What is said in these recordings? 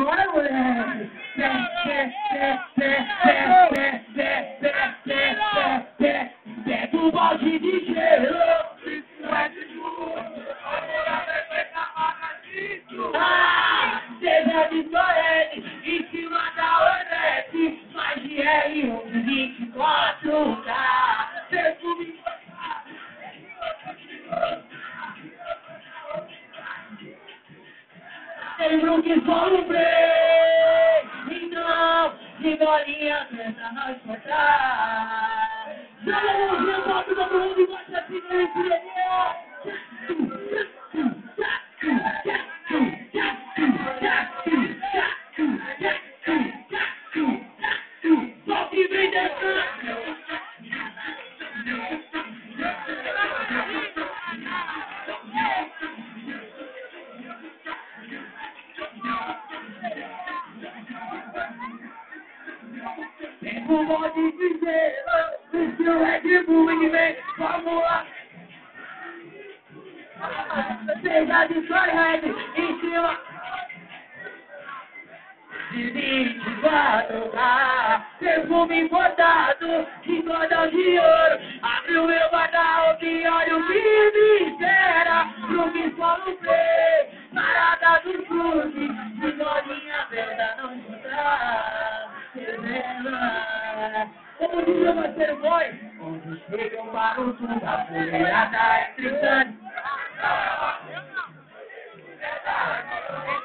Bora, moleque! Pega o balde de gelo. Seja de Torres, em cima da Onete, mais de R24K. Lembro que só no break, então, de bolinha tenta nós contar. Joga a mãozinha pra todo mundo e bate assim no só que vem dançando. Pega o balde de gelo, se o Red Bull vem, vamos lá. Seja de Torres, em cima de 24K. Perfume importado, de cordão de ouro. Abre o meu guarda-roupa e olha o que me espera. Pro que só no play, parada do clube, de bolinha venda não encontrar. Como diz meu parceiro boy, onde chegam para o sul, a poeirada é gritando.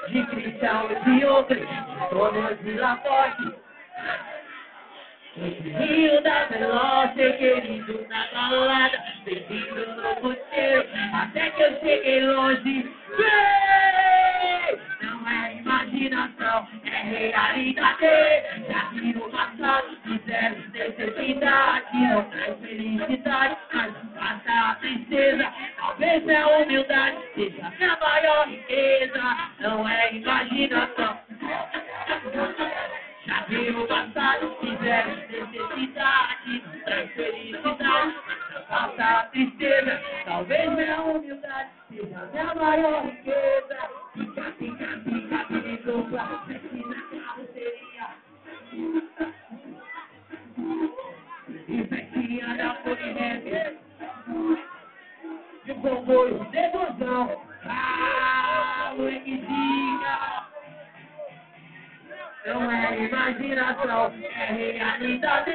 De Cristiano e de outros, de todos de La Forte. Rio da Veloce, querido na balada, bem-vindo no roteiro, até que eu cheguei longe. Não é imaginação, é realidade. Já vi no passado, fizeram necessidade, não traz felicidade, mas passa a tristeza. Talvez a humildade seja minha maior riqueza. Não é imaginação. Já vi no passado, fizeram necessidade, não traz felicidade, falta a tristeza. Talvez minha humildade seja minha maior riqueza. Fica, me dupla, sexy na carroceria. E sexy anda por rap. De comboio de gozão. Ah, molequezinha. Não é imaginação, é realidade.